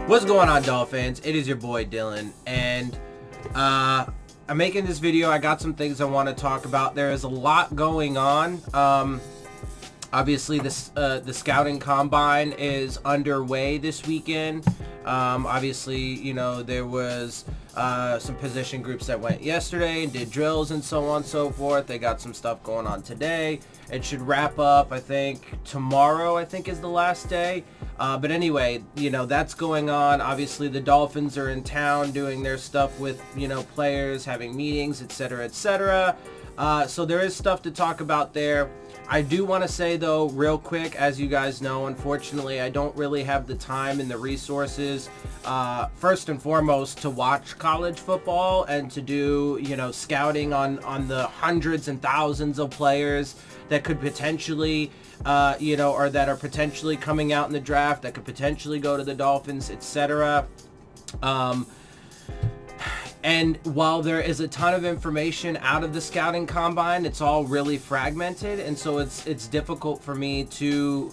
What's going on, Dolphins? It is your boy Dillon, and I'm making this video. I got some things I want to talk about. There is a lot going on. Obviously, the scouting combine is underway this weekend. Obviously, you know, there was some position groups that went yesterday and did drills and so on and so forth. They got some stuff going on today. It should wrap up, I think, tomorrow, I think, is the last day. But anyway, you know, that's going on. Obviously, the Dolphins are in town doing their stuff with, you know, players, having meetings, etc., etc. So there is stuff to talk about there. I do want to say, though, real quick, as you guys know, unfortunately, I don't really have the time and the resources, first and foremost, to watch college football and to do, you know, scouting on the hundreds and thousands of players that could potentially, you know, or that are potentially coming out in the draft, that could potentially go to the Dolphins, etc. And while there is a ton of information out of the scouting combine, it's all really fragmented, and so it's difficult for me to,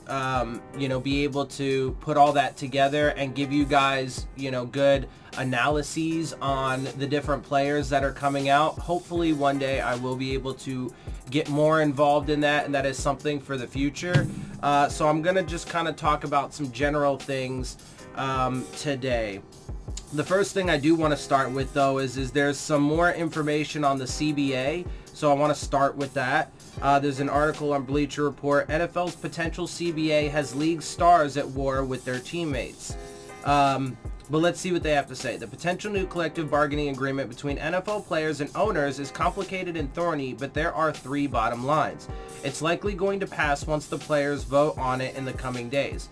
you know, be able to put all that together and give you guys, you know, good analyses on the different players that are coming out. Hopefully one day I will be able to get more involved in that, and that is something for the future. So I'm gonna just kind of talk about some general things today. The first thing I do want to start with, though, is there's some more information on the CBA, so I want to start with that. There's an article on Bleacher Report. NFL's potential CBA has league stars at war with their teammates. But let's see what they have to say. The potential new collective bargaining agreement between NFL players and owners is complicated and thorny, but there are three bottom lines. It's likely going to pass once the players vote on it in the coming days.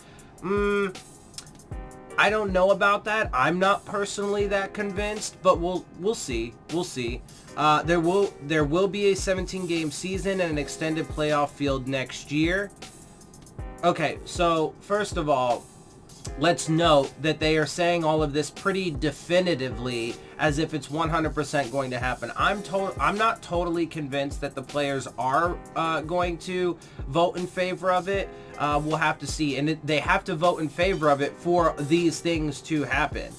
I don't know about that. I'm not personally that convinced, but we'll see. We'll see. There will be a 17-game season and an extended playoff field next year. Okay, so first of all, let's note that they are saying all of this pretty definitively, as if it's 100% going to happen. I'm not totally convinced that the players are going to vote in favor of it. We'll have to see, and they have to vote in favor of it for these things to happen.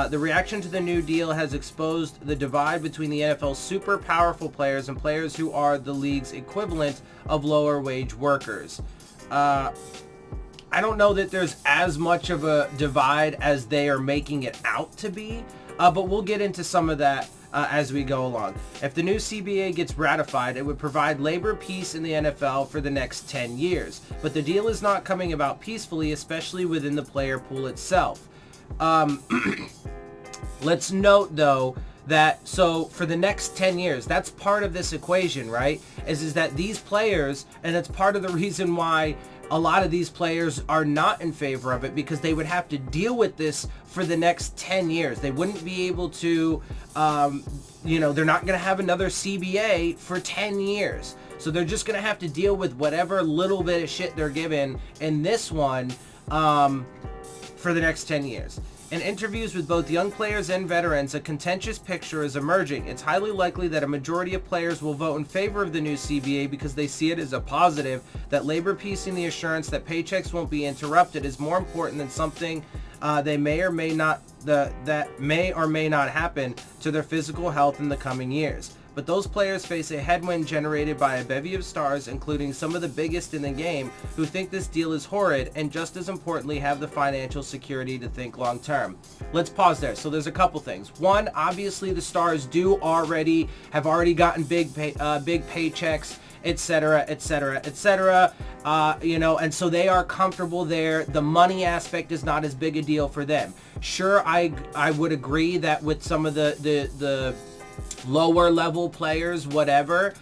The reaction to the new deal has exposed the divide between the NFL's super powerful players and players who are the league's equivalent of lower wage workers. I don't know that there's as much of a divide as they are making it out to be, but we'll get into some of that as we go along. If the new CBA gets ratified, it would provide labor peace in the NFL for the next 10 years. But the deal is not coming about peacefully, especially within the player pool itself. Let's note, though, that so for the next 10 years, that's part of this equation, right? Is that these players, and it's part of the reason why a lot of these players are not in favor of it, because they would have to deal with this for the next 10 years. They wouldn't be able to, you know, they're not going to have another CBA for 10 years. So they're just going to have to deal with whatever little bit of shit they're given in this one for the next 10 years. In interviews with both young players and veterans, a contentious picture is emerging. It's highly likely that a majority of players will vote in favor of the new CBA because they see it as a positive, that labor peace and the assurance that paychecks won't be interrupted is more important than something that may or may not happen to their physical health in the coming years. But those players face a headwind generated by a bevy of stars, including some of the biggest in the game, who think this deal is horrid and, just as importantly, have the financial security to think long term. Let's pause there. So there's a couple things. One, obviously the stars have already gotten big paychecks, etc., etc., etc. You know, and so they are comfortable there. The money aspect is not as big a deal for them. Sure, I would agree that with some of the lower level players, whatever,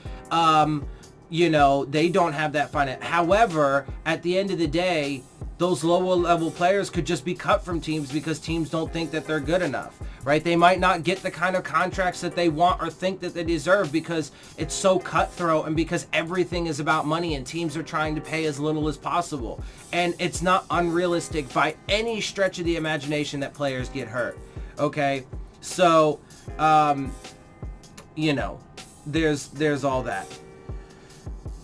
you know, they don't have that finance. However, at the end of the day, those lower level players could just be cut from teams because teams don't think that they're good enough, right? They might not get the kind of contracts that they want or think that they deserve because it's so cutthroat and because everything is about money and teams are trying to pay as little as possible. And it's not unrealistic by any stretch of the imagination that players get hurt, okay? So, you know, there's all that.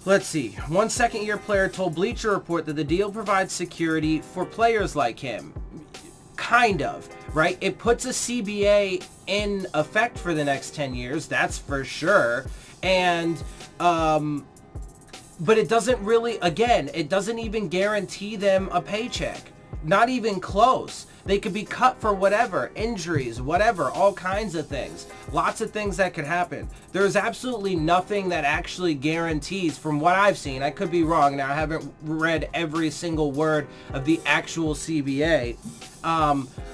Let's see. One second-year player told Bleacher Report that the deal provides security for players like him. kind of, right? It puts a CBA in effect for the next 10 years, that's for sure. And, but it doesn't really, again, it doesn't even guarantee them a paycheck. Not even close. They could be cut for whatever, injuries, whatever, all kinds of things. Lots of things that could happen. There's absolutely nothing that actually guarantees, from what I've seen, I could be wrong, now I haven't read every single word of the actual CBA,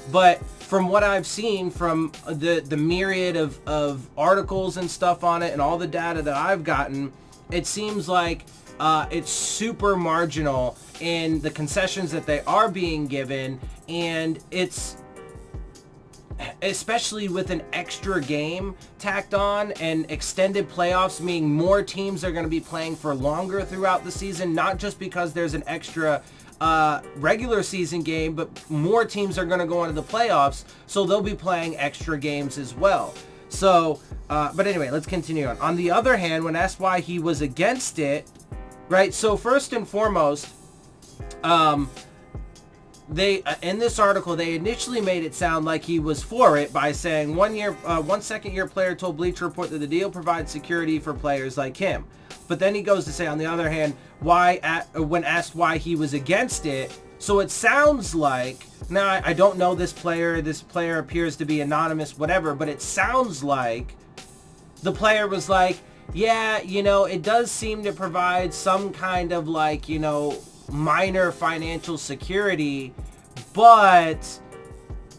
but from what I've seen, from the myriad of articles and stuff on it and all the data that I've gotten, it seems like it's super marginal in the concessions that they are being given, and it's, especially with an extra game tacked on and extended playoffs, meaning more teams are going to be playing for longer throughout the season, not just because there's an extra regular season game, but more teams are going to go into the playoffs, so they'll be playing extra games as well. So, but anyway, let's continue on. On the other hand, when asked why he was against it, right, so first and foremost, they in this article, they initially made it sound like he was for it by saying one second-year player told Bleacher Report that the deal provides security for players like him. But then he goes to say, on the other hand, when asked why he was against it, so it sounds like, now I don't know this player appears to be anonymous, whatever, but it sounds like the player was like, yeah, you know, it does seem to provide some kind of, like, you know, minor financial security, but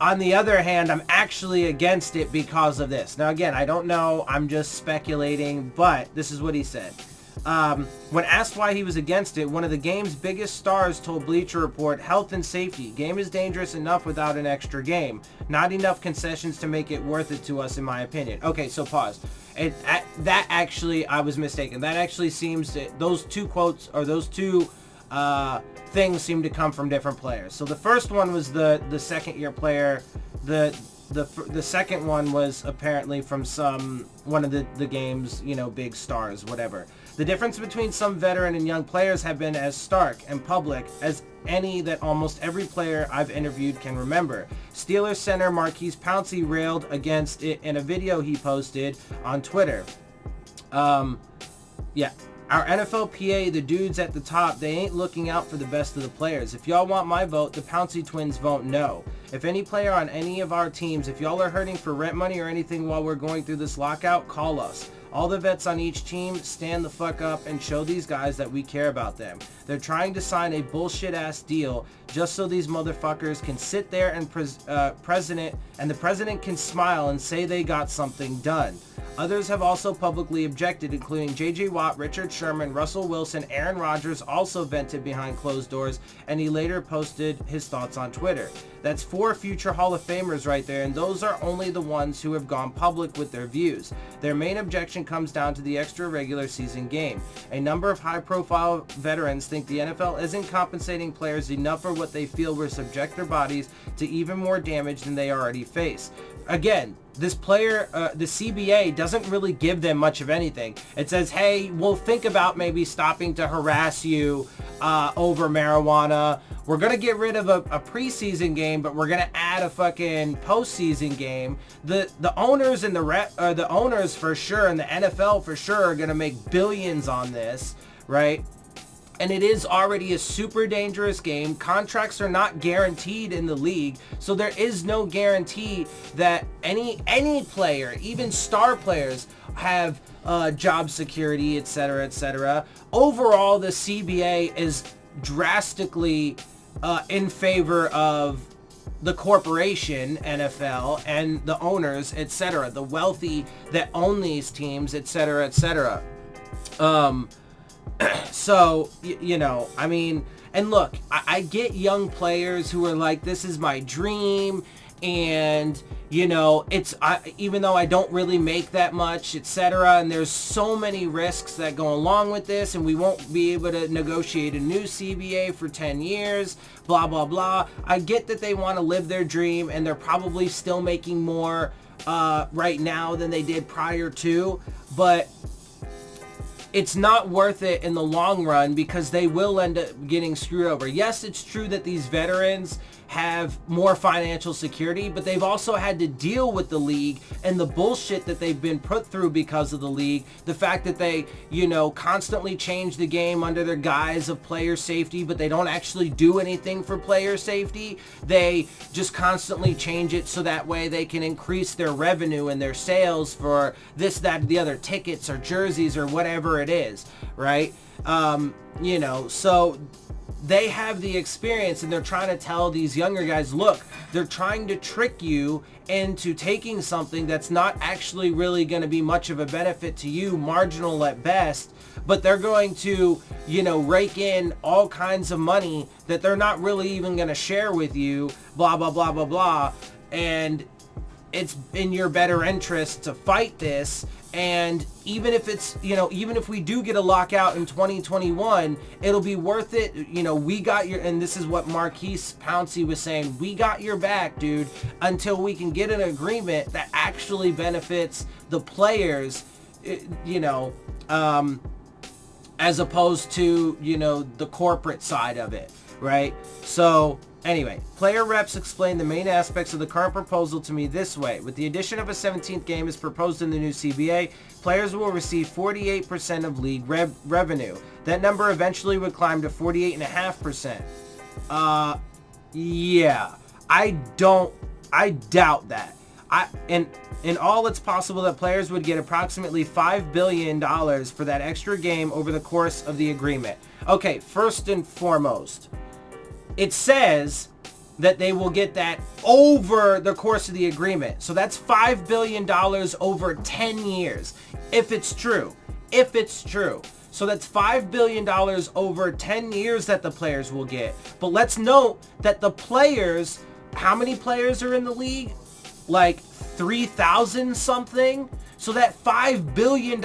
on the other hand, I'm actually against it because of this. Now, again, I don't know, I'm just speculating, but this is what he said. When asked why he was against it, one of the game's biggest stars told Bleacher Report, health and safety. Game is dangerous enough without an extra game. Not enough concessions to make it worth it to us, in my opinion. Okay, so pause. That actually, I was mistaken. That actually seems to, those two quotes, or those two things seem to come from different players. So the first one was the second-year player. The second one was apparently from one of the game's, you know, big stars, whatever. The difference between some veteran and young players have been as stark and public as any that almost every player I've interviewed can remember. Steelers center Marquise Pouncey railed against it in a video he posted on Twitter. Yeah. Our NFLPA, the dudes at the top, they ain't looking out for the best of the players. If y'all want my vote, the Pouncey twins vote no. If any player on any of our teams, if y'all are hurting for rent money or anything while we're going through this lockout, call us. All the vets on each team, stand the fuck up and show these guys that we care about them. They're trying to sign a bullshit ass deal just so these motherfuckers can sit there and the president can smile and say they got something done. Others have also publicly objected, including J.J. Watt, Richard Sherman, Russell Wilson, Aaron Rodgers also vented behind closed doors, and he later posted his thoughts on Twitter. That's 4 future Hall of Famers right there, and those are only the ones who have gone public with their views. Their main objection comes down to the extra regular season game. A number of high-profile veterans think the NFL isn't compensating players enough for what they feel will subject their bodies to even more damage than they already face. Again, this player, the CBA doesn't really give them much of anything. It says, hey, we'll think about maybe stopping to harass you over marijuana. We're going to get rid of a preseason game, but we're going to add a fucking postseason game. The owners and the owners for sure, and the NFL for sure are going to make billions on this, right? And it is already a super dangerous game. Contracts are not guaranteed in the league, so there is no guarantee that any player, even star players, have job security, etc., etc. Overall, the CBA is drastically in favor of the corporation, NFL, and the owners, etc., the wealthy that own these teams, etc., etc. So, you know, I mean, and look, I get young players who are like, this is my dream, and, you know, even though I don't really make that much, etc., and there's so many risks that go along with this, and we won't be able to negotiate a new CBA for 10 years, blah, blah, blah. I get that they want to live their dream, and they're probably still making more right now than they did prior to, but it's not worth it in the long run because they will end up getting screwed over. Yes, it's true that these veterans have more financial security, but they've also had to deal with the league and the bullshit that they've been put through because of the league. The fact that they, you know, constantly change the game under their guise of player safety, but they don't actually do anything for player safety. They just constantly change it so that way they can increase their revenue and their sales for this, that, the other, tickets or jerseys or whatever it is, right? You know, so they have the experience, and they're trying to tell these younger guys, look, they're trying to trick you into taking something that's not actually really going to be much of a benefit to you, marginal at best, but they're going to, you know, rake in all kinds of money that they're not really even going to share with you, blah, blah, blah, blah, blah. And it's in your better interest to fight this. And even if it's, you know, even if we do get a lockout in 2021, it'll be worth it. You know, we got your, and this is what Marquise Pouncey was saying, we got your back, dude, until we can get an agreement that actually benefits the players, you know, as opposed to, you know, the corporate side of it, right? So anyway, player reps explained the main aspects of the current proposal to me this way. With the addition of a 17th game as proposed in the new CBA, players will receive 48% of league revenue. That number eventually would climb to 48.5%. Yeah, I doubt that. In all, it's possible that players would get approximately $5 billion for that extra game over the course of the agreement. Okay, first and foremost, it says that they will get that over the course of the agreement. So that's $5 billion over 10 years. If it's true. So that's $5 billion over 10 years that the players will get. But let's note that the players, how many players are in the league? Like 3,000 something. So that $5 billion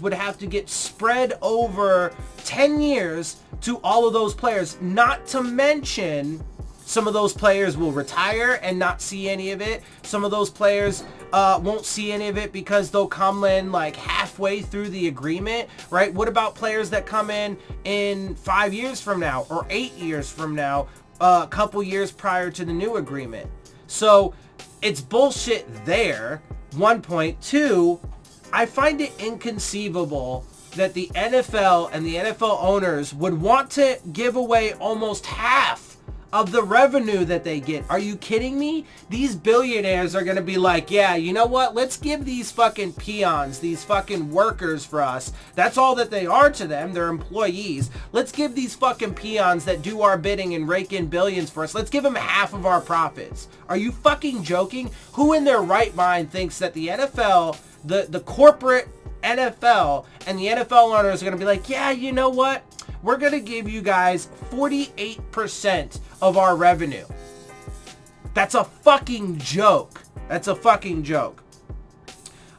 would have to get spread over 10 years to all of those players. Not to mention, some of those players will retire and not see any of it. Some of those players won't see any of it because they'll come in like halfway through the agreement, right? What about players that come in 5 years from now or 8 years from now, a couple years prior to the new agreement? So it's bullshit there. 1.2, I find it inconceivable that the NFL and the NFL owners would want to give away almost half of the revenue that they get. Are you kidding me? These billionaires are going to be like, yeah, you know what? Let's give these fucking peons, these fucking workers for us. That's all that they are to them. They're employees. Let's give these fucking peons that do our bidding and rake in billions for us. Let's give them half of our profits. Are you fucking joking? Who in their right mind thinks that the NFL, the corporate NFL and the NFL owners are going to be like, yeah, you know what? We're going to give you guys 48% of our revenue. That's a fucking joke. That's a fucking joke.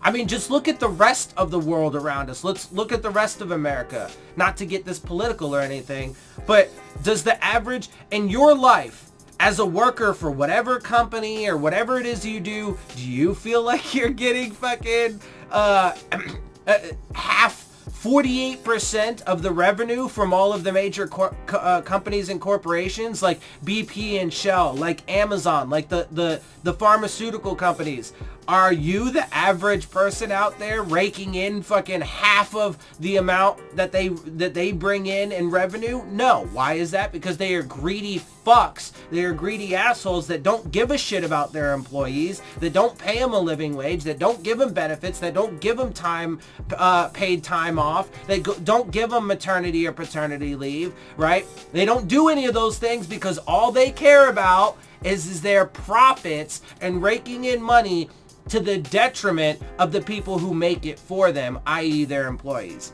I mean, just look at the rest of the world around us. Let's look at the rest of America. Not to get this political or anything, but does the average in your life as a worker for whatever company or whatever it is you do you feel like you're getting fucking half, 48% of the revenue from all of the major companies and corporations like BP and Shell, like Amazon, like the pharmaceutical companies? Are you the average person out there raking in fucking half of the amount that they bring in revenue? No. Why is that? Because they are greedy fucks. They are greedy assholes that don't give a shit about their employees, that don't pay them a living wage, that don't give them benefits, that don't give them paid time off, they don't give them maternity or paternity leave, right? They don't do any of those things because all they care about is their profits and raking in money to the detriment of the people who make it for them, i.e. their employees.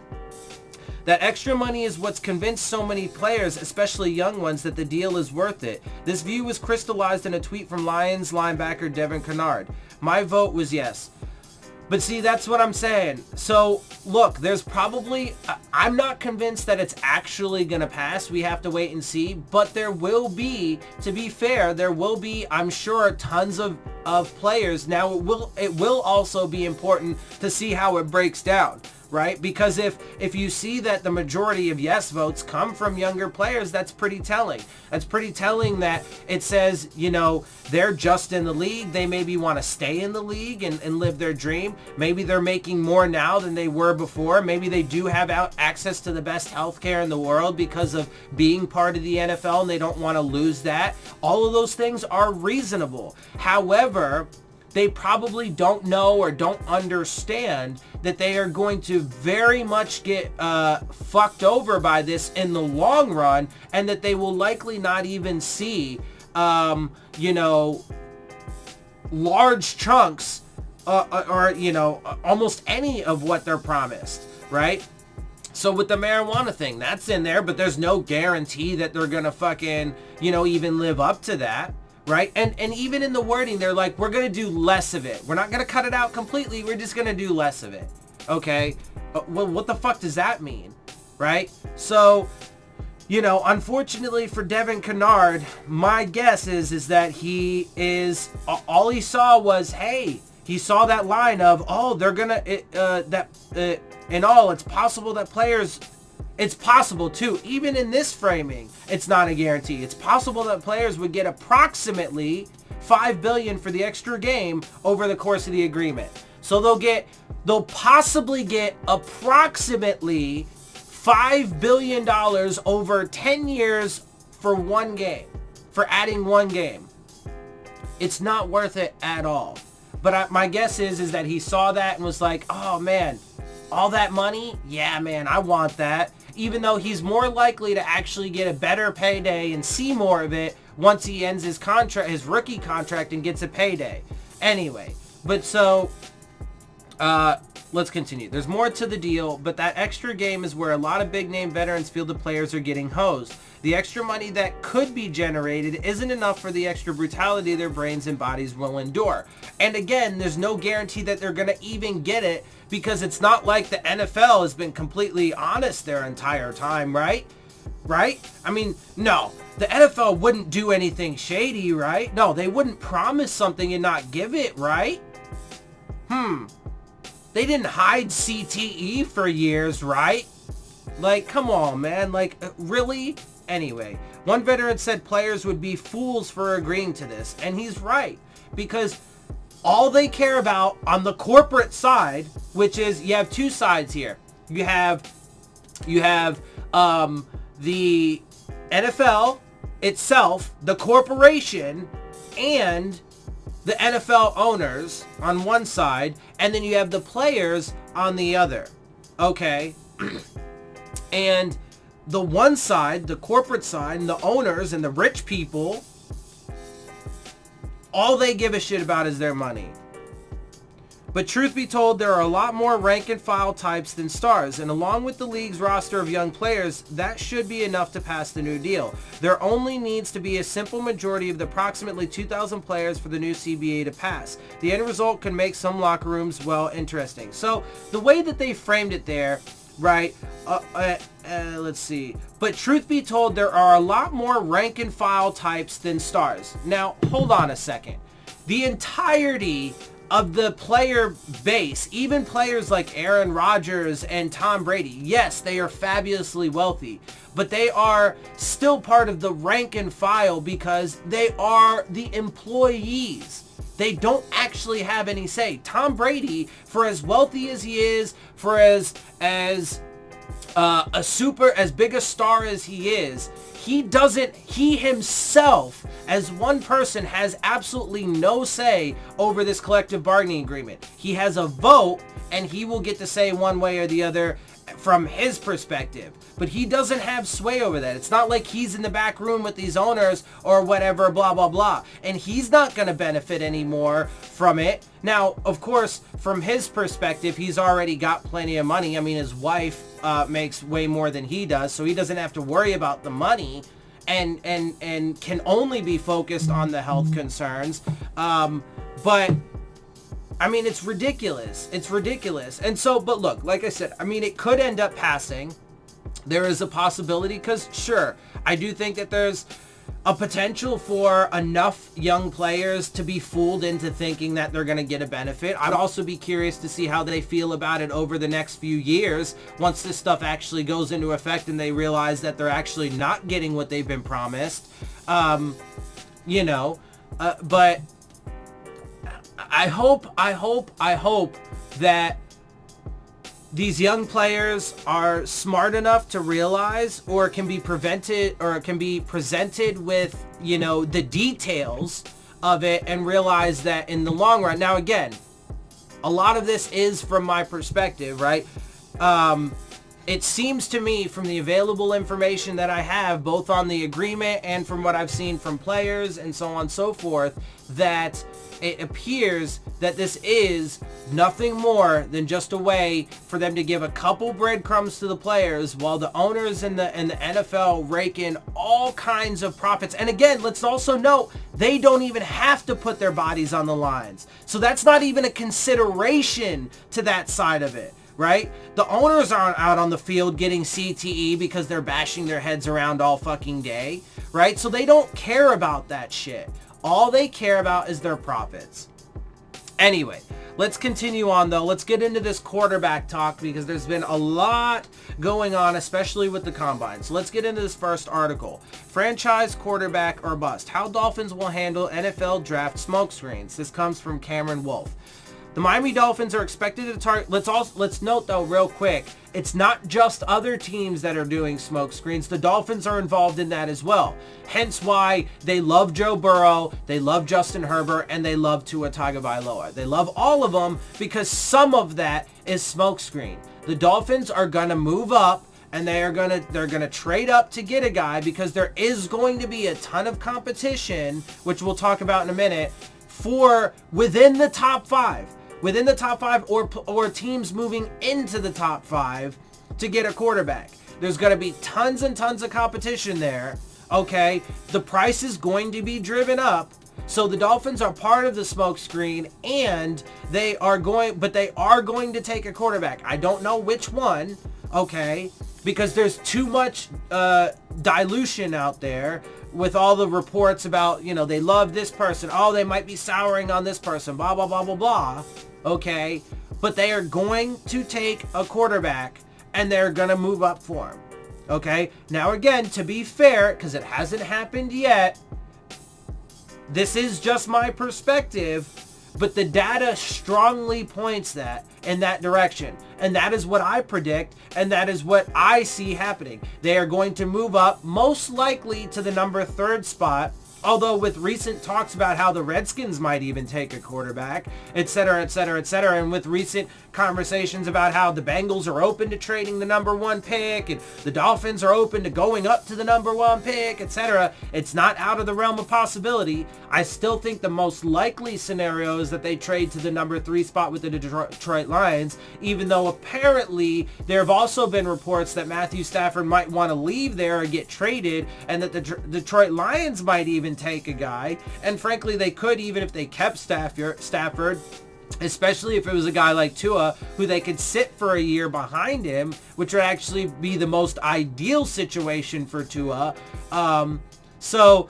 That extra money is what's convinced so many players, especially young ones, that the deal is worth it. This view was crystallized in a tweet from Lions linebacker Devin Kennard. My vote was yes. But see, that's what I'm saying. So, look, there's probably, I'm not convinced that it's actually going to pass. We have to wait and see. But there will be, to be fair, there will be, I'm sure, tons of players. Now, it will also be important to see how it breaks down. right? Because if you see that the majority of yes votes come from younger players, that's pretty telling. That's pretty telling that it says, you know, they're just in the league. They maybe want to stay in the league and live their dream. Maybe they're making more now than they were before. Maybe they do have access to the best healthcare in the world because of being part of the NFL and they don't want to lose that. All of those things are reasonable. However, they probably don't know or don't understand that they are going to very much get fucked over by this in the long run, and that they will likely not even see, you know, large chunks or, you know, almost any of what they're promised, right? So with the marijuana thing, that's in there, but there's no guarantee that they're gonna fucking, you know, even live up to that. Right? And even in the wording, they're like, we're going to do less of it. We're not going to cut it out completely. We're just going to do less of it. Okay? Well, what the fuck does that mean? Right? So, you know, unfortunately for Devin Kennard, my guess is that he is, all he saw was, hey, he saw that line of, oh, they're going to, in all, it's possible that players... It's possible too, even in this framing, it's not a guarantee. It's possible that players would get approximately $5 billion for the extra game over the course of the agreement. So they'll possibly get approximately $5 billion over 10 years for one game, for adding one game. It's not worth it at all. But my guess is that he saw that and was like, oh man, all that money? Yeah, man, I want that. Even though he's more likely to actually get a better payday and see more of it once he ends his contract, his rookie contract, and gets a payday. Anyway, but so let's continue. There's more to the deal, but that extra game is where a lot of big name veterans feel the players are getting hosed. The extra money that could be generated isn't enough for the extra brutality their brains and bodies will endure. And again, there's no guarantee that they're going to even get it, because it's not like the NFL has been completely honest their entire time, right? Right? I mean, no, the NFL wouldn't do anything shady, right? No, they wouldn't promise something and not give it, right? They didn't hide CTE for years, right? Like, come on, man. Like, really? Anyway, one veteran said players would be fools for agreeing to this, and he's right, because all they care about on the corporate side, which is, you have two sides here. You have the NFL itself, the corporation, and the NFL owners on one side, and then you have the players on the other. Okay? And the one side, the corporate side, and the owners and the rich people, all they give a shit about is their money. But truth be told, there are a lot more rank and file types than stars, and along with the league's roster of young players, that should be enough to pass the new deal. There only needs to be a simple majority of the approximately 2,000 players for the new CBA to pass. The end result can make some locker rooms, well, interesting. So the way that they framed it there, right, let's see. But truth be told, there are a lot more rank and file types than stars. Now, hold on a second. The entirety of the player base, even players like Aaron Rodgers and Tom Brady, yes, they are fabulously wealthy, but they are still part of the rank and file because they are the employees. They don't actually have any say. Tom Brady, for as wealthy as he is, for as big a star as he is, he himself as one person has absolutely no say over this collective bargaining agreement. He has a vote and he will get to say one way or the other from his perspective, but he doesn't have sway over that. It's not like he's in the back room with these owners or whatever, blah, blah, blah. And he's not going to benefit anymore from it. Now, of course, from his perspective, he's already got plenty of money. I mean, his wife makes way more than he does, so he doesn't have to worry about the money and can only be focused on the health concerns. But I mean, it's ridiculous. It's ridiculous. And so, but look, like I said, I mean, it could end up passing. There is a possibility because, sure, I do think that there's a potential for enough young players to be fooled into thinking that they're going to get a benefit. I'd also be curious to see how they feel about it over the next few years once this stuff actually goes into effect and they realize that they're actually not getting what they've been promised. But I hope that these young players are smart enough to realize, or can be presented with, the details of it, and realize that in the long run. Now, again, a lot of this is from my perspective, right? It seems to me, from the available information that I have, both on the agreement and from what I've seen from players and so on and so forth, that it appears that this is nothing more than just a way for them to give a couple breadcrumbs to the players, while the owners and the NFL rake in all kinds of profits. And again, let's also note, they don't even have to put their bodies on the lines. So that's not even a consideration to that side of it, right? The owners aren't out on the field getting CTE because they're bashing their heads around all fucking day, right? So they don't care about that shit. All they care about is their profits. Anyway, let's continue on though. Let's get into this quarterback talk, because there's been a lot going on, especially with the combine. So let's get into this first article. Franchise quarterback or bust. How Dolphins will handle NFL draft smokescreens. This comes from Cameron Wolf. The Miami Dolphins are expected to target. Let's note though real quick, it's not just other teams that are doing smoke screens. The Dolphins are involved in that as well. Hence why they love Joe Burrow, they love Justin Herbert, and they love Tua Tagovailoa. They love all of them because some of that is smoke screen. The Dolphins are gonna move up, and they're gonna trade up to get a guy, because there is going to be a ton of competition, which we'll talk about in a minute, for within the top five. Within the top five, or teams moving into the top five to get a quarterback. There's going to be tons and tons of competition there, okay? The price is going to be driven up. So the Dolphins are part of the smoke screen, and they are going to take a quarterback. I don't know which one, okay? Because there's too much dilution out there with all the reports about, they love this person. Oh, they might be souring on this person, blah, blah, blah, blah, blah. Okay, but they are going to take a quarterback, and they're going to move up for him. Okay, now again, to be fair, because it hasn't happened yet, this is just my perspective, but the data strongly points that in that direction. And that is what I predict, and that is what I see happening. They are going to move up, most likely to the number 3 spot, although with recent talks about how the Redskins might even take a quarterback, etc., etc., etc., and with recent conversations about how the Bengals are open to trading the number 1 pick, and the Dolphins are open to going up to the number 1 pick, etc., it's not out of the realm of possibility. I still think the most likely scenario is that they trade to the number 3 spot with the Detroit Lions, even though apparently there have also been reports that Matthew Stafford might want to leave there or get traded, and that the Detroit Lions might even take a guy. And frankly, they could, even if they kept Stafford, especially if it was a guy like Tua, who they could sit for a year behind him, which would actually be the most ideal situation for Tua. So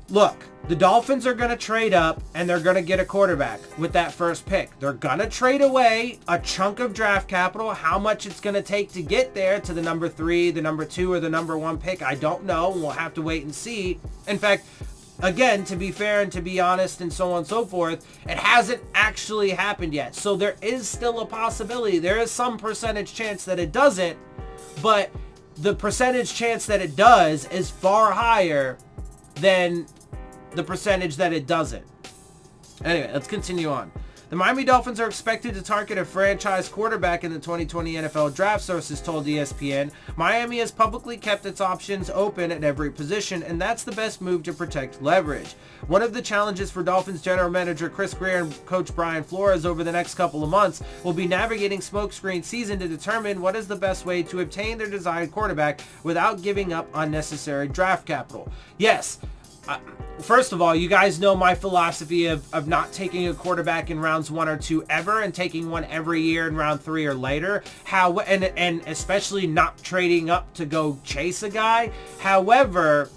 look, the Dolphins are going to trade up, and they're going to get a quarterback with that first pick. They're going to trade away a chunk of draft capital. How much it's going to take to get there to the number 3, the number 2, or the number 1 pick, I don't know. We'll have to wait and see. In fact, again, to be fair and to be honest and so on and so forth, it hasn't actually happened yet. So there is still a possibility. There is some percentage chance that it doesn't, but the percentage chance that it does is far higher than the percentage that it doesn't. Anyway, let's continue on. The Miami Dolphins are expected to target a franchise quarterback in the 2020 NFL Draft, sources told ESPN. Miami has publicly kept its options open at every position, and that's the best move to protect leverage. One of the challenges for Dolphins general manager Chris Greer and coach Brian Flores over the next couple of months will be navigating smokescreen season to determine what is the best way to obtain their desired quarterback without giving up unnecessary draft capital. Yes, first of all, you guys know my philosophy of not taking a quarterback in rounds 1 or 2 ever, and taking one every year in round 3 or later. And especially not trading up to go chase a guy. However,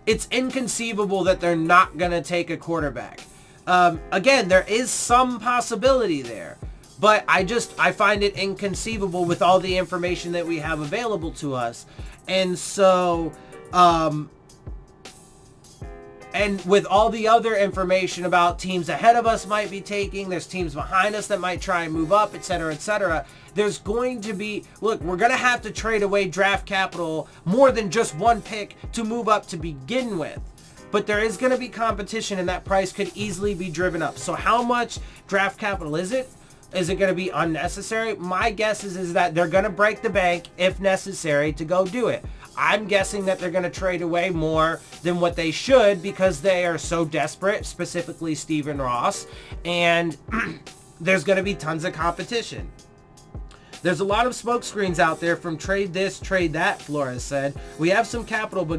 It's inconceivable that they're not going to take a quarterback. Again, there is some possibility there, but I find it inconceivable with all the information that we have available to us. And so, and with all the other information about teams ahead of us might be taking, there's teams behind us that might try and move up, etc., etc. There's going to be, look, we're going to have to trade away draft capital more than just one pick to move up to begin with. But there is going to be competition, and that price could easily be driven up. So how much draft capital is it? Is it going to be unnecessary? My guess is that they're going to break the bank if necessary to go do it. I'm guessing that they're going to trade away more than what they should because they are so desperate, specifically Stephen Ross, and there's going to be tons of competition. There's a lot of smokescreens out there from trade this, trade that, Flores said. We have some capital, but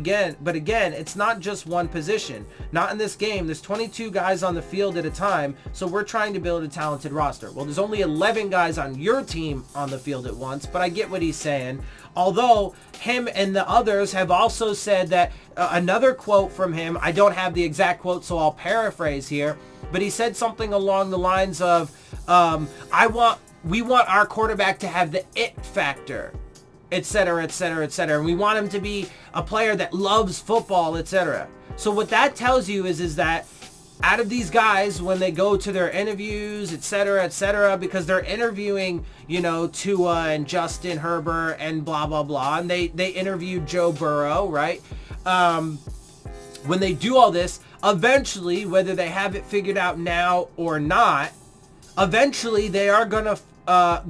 again, it's not just one position. Not in this game. There's 22 guys on the field at a time, so we're trying to build a talented roster. Well, there's only 11 guys on your team on the field at once, but I get what he's saying. Although him and the others have also said that, another quote from him, I don't have the exact quote, so I'll paraphrase here, but he said something along the lines of, we want our quarterback to have the it factor, etc., etc., etc. And we want him to be a player that loves football, etc. So what that tells you is that out of these guys, when they go to their interviews, etc., etc., because they're interviewing, Tua and Justin Herbert and blah, blah, blah, and they interviewed Joe Burrow, right? When they do all this, eventually, whether they have it figured out now or not, eventually they are going to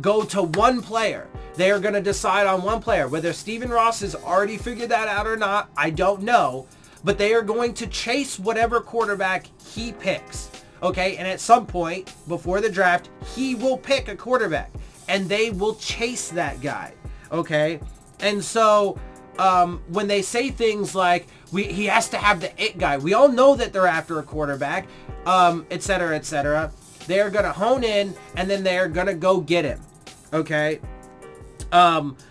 go to one player. They are going to decide on one player. Whether Stephen Ross has already figured that out or not, I don't know. But they are going to chase whatever quarterback he picks. Okay? And at some point before the draft, he will pick a quarterback. And they will chase that guy. Okay? And so when they say things like, he has to have the it guy. We all know that they're after a quarterback, etc., etc. They're going to hone in, and then they're going to go get him. Okay?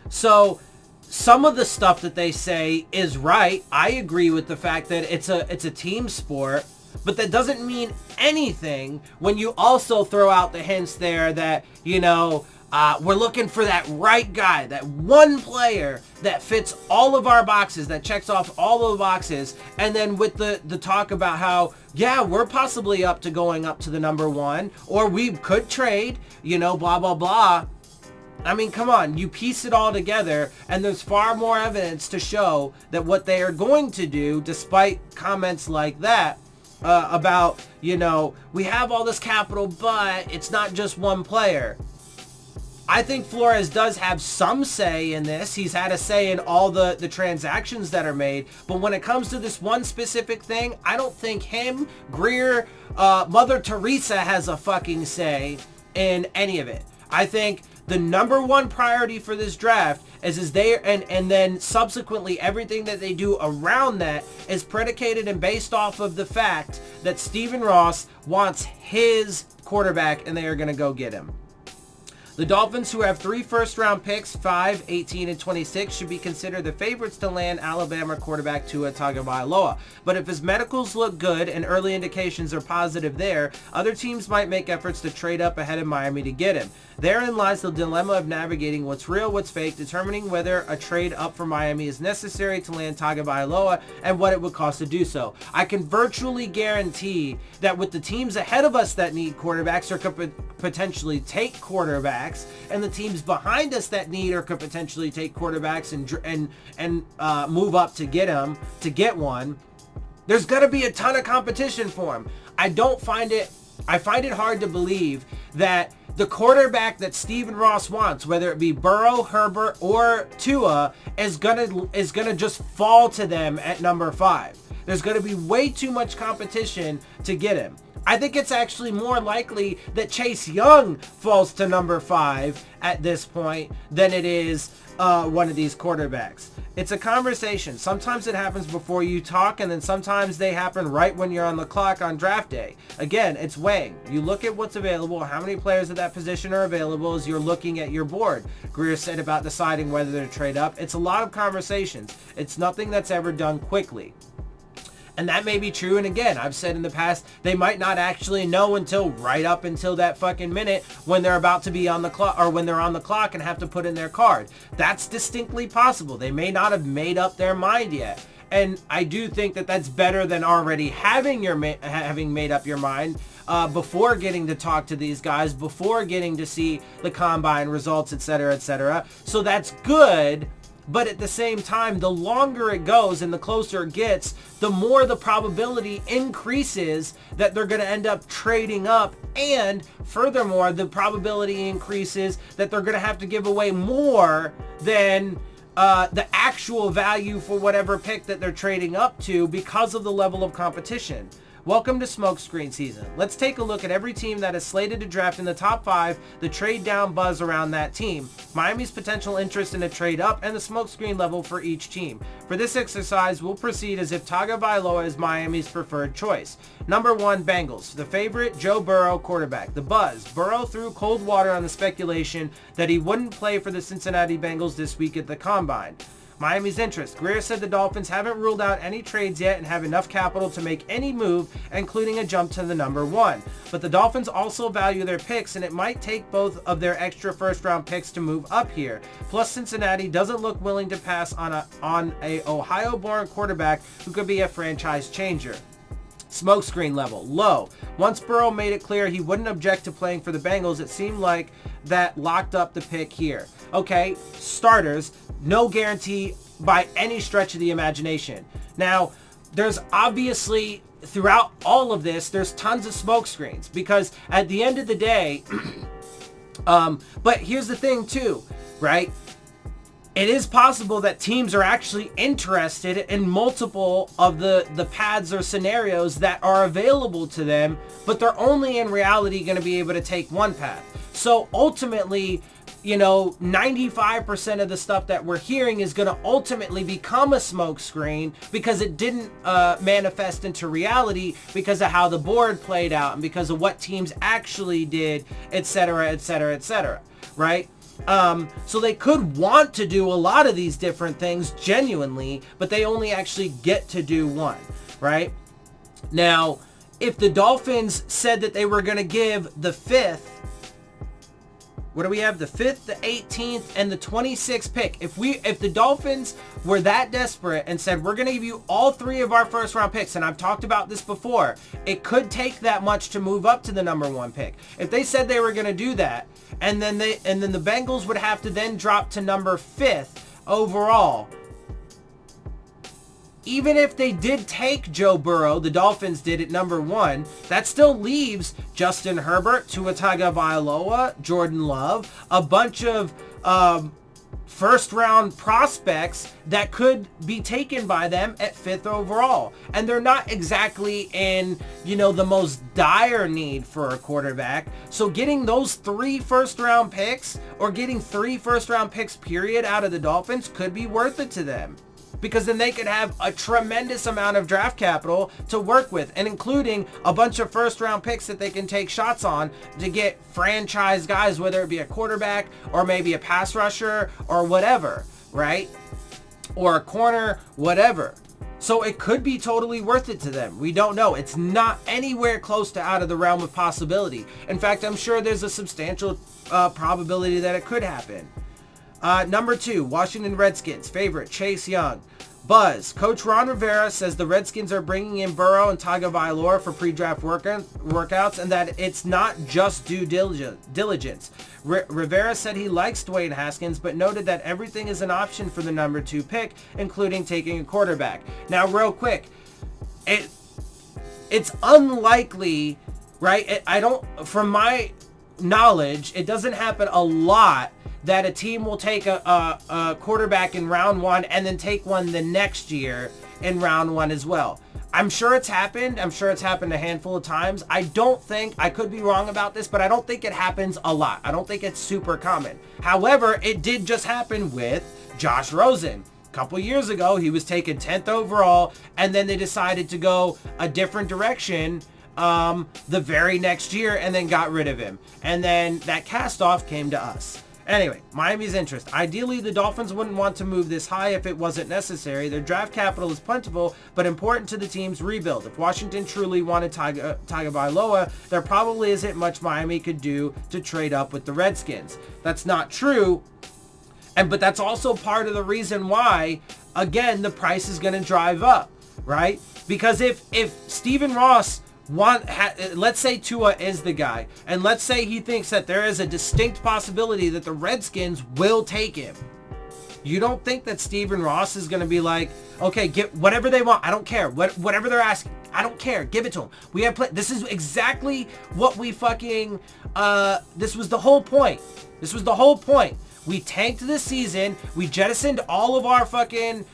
So some of the stuff that they say is right. I agree with the fact that it's a team sport, but that doesn't mean anything when you also throw out the hints there that, we're looking for that right guy, that one player that fits all of our boxes, that checks off all of the boxes. And then with the talk about how, yeah, we're possibly up to going up to the number one, or we could trade, blah, blah, blah. I mean, come on, you piece it all together, and there's far more evidence to show that what they are going to do, despite comments like that, about, we have all this capital, but it's not just one player. I think Flores does have some say in this. He's had a say in all the transactions that are made. But when it comes to this one specific thing, I don't think him, Greer, Mother Teresa has a fucking say in any of it. I think the number one priority for this draft is they, and then subsequently everything that they do around that is predicated and based off of the fact that Stephen Ross wants his quarterback and they are going to go get him. The Dolphins, who have 3 first-round picks, 5, 18, and 26, should be considered the favorites to land Alabama quarterback Tua Tagovailoa. But if his medicals look good and early indications are positive there, other teams might make efforts to trade up ahead of Miami to get him. Therein lies the dilemma of navigating what's real, what's fake, determining whether a trade up for Miami is necessary to land Tagovailoa and what it would cost to do so. I can virtually guarantee that with the teams ahead of us that need quarterbacks or could potentially take quarterbacks, and the teams behind us that need or could potentially take quarterbacks and move up to get one, there's going to be a ton of competition for him. I find it hard to believe that the quarterback that Stephen Ross wants, whether it be Burrow, Herbert, or Tua, is gonna just fall to them at number 5. There's going to be way too much competition to get him. I think it's actually more likely that Chase Young falls to number 5 at this point than it is one of these quarterbacks. It's a conversation. Sometimes it happens before you talk, and then sometimes they happen right when you're on the clock on draft day. Again, it's weighing. You look at what's available, how many players at that position are available as you're looking at your board. Greer said about deciding whether to trade up. It's a lot of conversations. It's nothing that's ever done quickly. And that may be true. And again, I've said in the past, they might not actually know until right up until that fucking minute when they're about to be on the clock, or when they're on the clock and have to put in their card. That's distinctly possible. They may not have made up their mind yet. And I do think that that's better than already having made up your mind before getting to talk to these guys, before getting to see the combine results, etc., etc. So that's good. But at the same time, the longer it goes and the closer it gets, the more the probability increases that they're going to end up trading up. And furthermore, the probability increases that they're going to have to give away more than the actual value for whatever pick that they're trading up to because of the level of competition. Welcome to smokescreen season. Let's take a look at every team that is slated to draft in the top 5, the trade down buzz around that team, Miami's potential interest in a trade up, and the smokescreen level for each team. For this exercise, we'll proceed as if Tagovailoa is Miami's preferred choice. Number 1, Bengals. The favorite, Joe Burrow, quarterback. The buzz. Burrow threw cold water on the speculation that he wouldn't play for the Cincinnati Bengals this week at the Combine. Miami's interest. Greer said the Dolphins haven't ruled out any trades yet and have enough capital to make any move, including a jump to the number 1. But the Dolphins also value their picks, and it might take both of their extra first-round picks to move up here. Plus, Cincinnati doesn't look willing to pass on a Ohio-born quarterback who could be a franchise changer. Smokescreen level, low. Once Burrow made it clear he wouldn't object to playing for the Bengals, it seemed like that locked up the pick here. Okay, starters, no guarantee by any stretch of the imagination. Now, there's obviously, throughout all of this, there's tons of smokescreens because at the end of the day, but here's the thing too, right? It is possible that teams are actually interested in multiple of the paths or scenarios that are available to them, but they're only in reality going to be able to take one path. So ultimately, 95% of the stuff that we're hearing is going to ultimately become a smokescreen because it didn't manifest into reality because of how the board played out and because of what teams actually did, etc., etc., etc., right? So they could want to do a lot of these different things genuinely, but they only actually get to do one, right? Now, if the Dolphins said that they were going to give the 5th, what do we have? The 5th, the 18th, and the 26th pick. If the Dolphins were that desperate and said, we're going to give you all 3 of our first round picks, and I've talked about this before, it could take that much to move up to the number 1 pick. If they said they were going to do that, and then the Bengals would have to then drop to number 5th overall. Even if they did take Joe Burrow, the Dolphins did at number 1, that still leaves Justin Herbert, Tua Tagovailoa, Jordan Love, a bunch of first-round prospects that could be taken by them at 5th overall. And they're not exactly in, the most dire need for a quarterback. So getting those 3 first-round picks or getting 3 first-round picks, period, out of the Dolphins could be worth it to them. Because then they could have a tremendous amount of draft capital to work with, and including a bunch of first round picks that they can take shots on to get franchise guys, whether it be a quarterback or maybe a pass rusher or whatever, right? Or a corner, whatever. So it could be totally worth it to them. We don't know. It's not anywhere close to out of the realm of possibility. In fact, I'm sure there's a substantial probability that it could happen. Number 2, Washington Redskins. Favorite, Chase Young. Buzz. Coach Ron Rivera says the Redskins are bringing in Burrow and Tagovailoa for pre-draft workouts and that it's not just due diligence. Rivera said he likes Dwayne Haskins, but noted that everything is an option for the number 2 pick, including taking a quarterback. Now, real quick, it's unlikely, right? From my knowledge, it doesn't happen a lot that a team will take a quarterback in round 1 and then take one the next year in round 1 as well. I'm sure it's happened. I'm sure it's happened a handful of times. I could be wrong about this, but I don't think it happens a lot. I don't think it's super common. However, it did just happen with Josh Rosen. A couple years ago, he was taken 10th overall, and then they decided to go a different direction the very next year and then got rid of him. And then that cast-off came to us. Anyway, Miami's interest. Ideally, the Dolphins wouldn't want to move this high if it wasn't necessary. Their draft capital is plentiful, but important to the team's rebuild. If Washington truly wanted Tagovailoa, there probably isn't much Miami could do to trade up with the Redskins. That's not true, but that's also part of the reason why, again, the price is going to drive up, right? Because if Stephen Ross let's say Tua is the guy, and let's say he thinks that there is a distinct possibility that the Redskins will take him. You don't think that Stephen Ross is going to be like, okay, get whatever they want. I don't care. Whatever they're asking, I don't care. Give it to them. We have this is exactly what we fucking, this was the whole point. This was the whole point. We tanked this season. We jettisoned all of our fucking,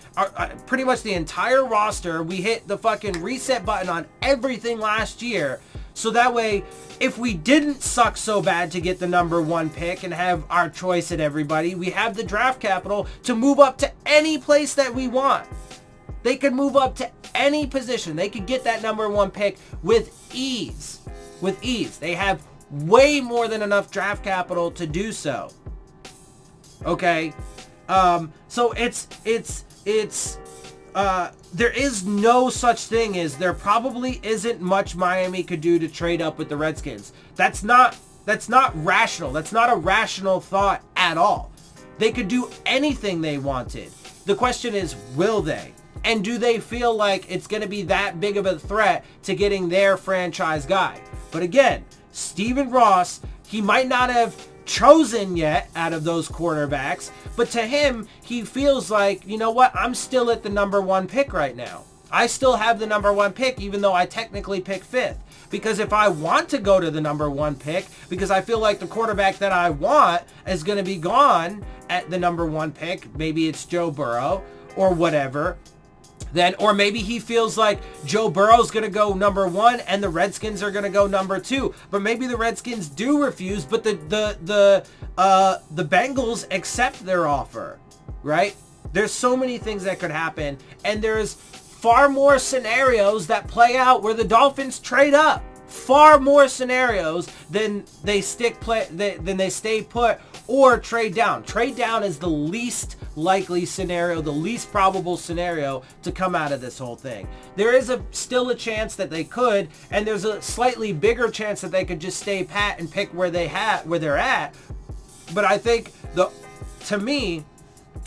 pretty much the entire roster. We hit the fucking reset button on everything last year. So that way, if we didn't suck so bad to get the number 1 pick and have our choice at everybody, we have the draft capital to move up to any place that we want. They could move up to any position. They could get that number 1 pick with ease. With ease. They have way more than enough draft capital to do so. Okay, so there is no such thing as there probably isn't much Miami could do to trade up with the Redskins. That's not rational. That's not a rational thought at all. They could do anything they wanted. The question is, will they? And do they feel like it's going to be that big of a threat to getting their franchise guy? But again, Stephen Ross, he might not have chosen yet out of those quarterbacks, but to him, he feels like, you know what, I'm still at the number 1 pick right now. I still have the number 1 pick, even though I technically pick 5th. Because if I want to go to the number 1 pick, because I feel like the quarterback that I want is going to be gone at the number 1 pick, maybe it's Joe Burrow or whatever, then, or maybe he feels like Joe Burrow's going to go number 1 and the Redskins are going to go number 2. But maybe the Redskins do refuse, but the Bengals accept their offer, right? There's so many things that could happen, and there's far more scenarios that play out where the Dolphins trade up. Far more scenarios than they stay put or trade down. Trade down is the least likely scenario, the least probable scenario to come out of this whole thing. There is still a chance that they could, and there's a slightly bigger chance that they could just stay pat and pick where they're at. But I think to me,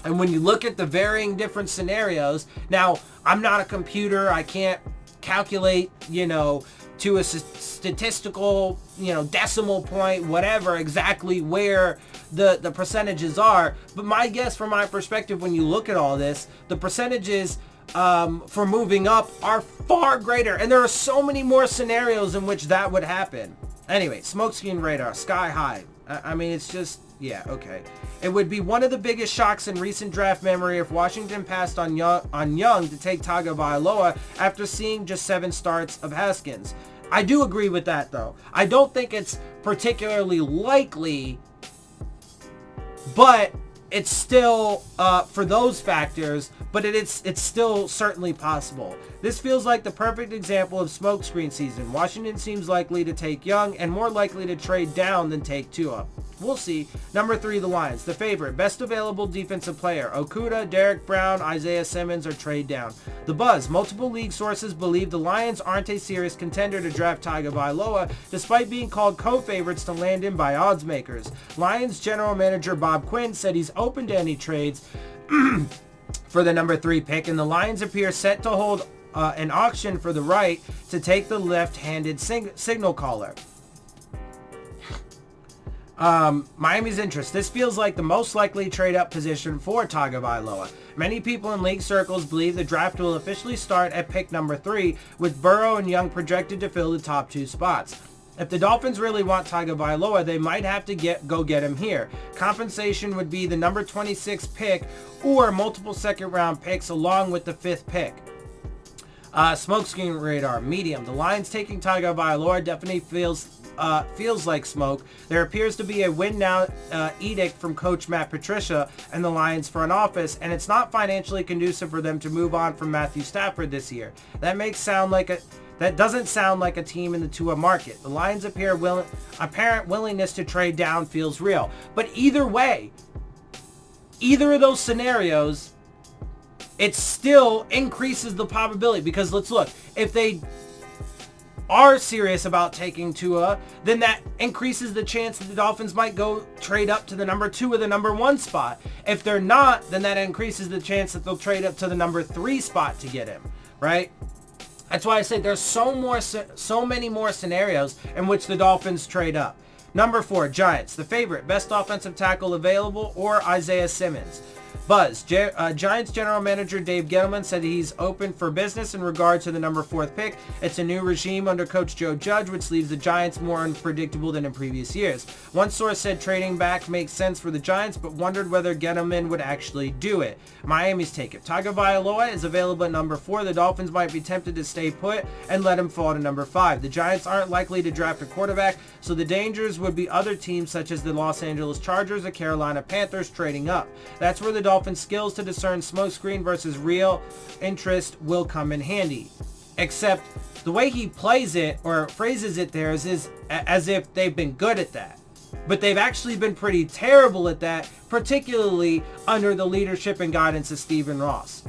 and when you look at the varying different scenarios, now I'm not a computer, I can't calculate, to a statistical, decimal point, whatever, exactly where the percentages are. But my guess, from my perspective, when you look at all this, the percentages for moving up are far greater. And there are so many more scenarios in which that would happen. Anyway, smokescreen radar, sky high. I mean, it's just, yeah, okay. It would be one of the biggest shocks in recent draft memory if Washington passed on Young to take Tagovailoa after seeing just 7 starts of Haskins. I do agree with that, though. I don't think it's particularly likely, but it's still, for those factors, but it's still certainly possible. This feels like the perfect example of smokescreen season. Washington seems likely to take Young and more likely to trade down than take Tua. We'll see. Number 3, the Lions. The favorite. Best available defensive player. Okudah, Derek Brown, Isaiah Simmons, or trade down. The buzz. Multiple league sources believe the Lions aren't a serious contender to draft Tagovailoa, despite being called co-favorites to land him by odds makers. Lions general manager Bob Quinn said he's open to any trades for the number 3 pick, and the Lions appear set to hold an auction for the right to take the left-handed signal caller. Miami's interest. This feels like the most likely trade-up position for Tagovailoa. Many people in league circles believe the draft will officially start at pick number 3, with Burrow and Young projected to fill the top 2 spots. If the Dolphins really want Tagovailoa, they might have to go get him here. Compensation would be the number 26 pick or multiple second-round picks along with the 5th pick. Smokescreen radar, medium. The Lions taking Tagovailoa definitely feels like smoke. There appears to be a win now edict from Coach Matt Patricia and the Lions front office, and it's not financially conducive for them to move on from Matthew Stafford this year. That doesn't sound like a team in the Tua market. The Lions apparent willingness to trade down feels real. But either way, either of those scenarios, it still increases the probability, because let's look, if they are serious about taking Tua, then that increases the chance that the Dolphins might go trade up to the number 2 or the number 1 spot. If they're not, then that increases the chance that they'll trade up to the number 3 spot to get him, right? That's why I say there's so many more scenarios in which the Dolphins trade up. Number 4, Giants, the favorite, best offensive tackle available, or Isaiah Simmons. Buzz, Giants general manager Dave Gettleman said he's open for business in regard to the number 4th pick. It's a new regime under coach Joe Judge, which leaves the Giants more unpredictable than in previous years. One source said trading back makes sense for the Giants, but wondered whether Gettleman would actually do it. Miami's take it. Tagovailoa is available at number 4. The Dolphins might be tempted to stay put and let him fall to number 5. The Giants aren't likely to draft a quarterback, so the dangers would be other teams such as the Los Angeles Chargers or Carolina Panthers trading up. That's where the Dolphins' skills to discern smokescreen versus real interest will come in handy. Except the way he plays it or phrases it there is as if they've been good at that. But they've actually been pretty terrible at that, particularly under the leadership and guidance of Stephen Ross.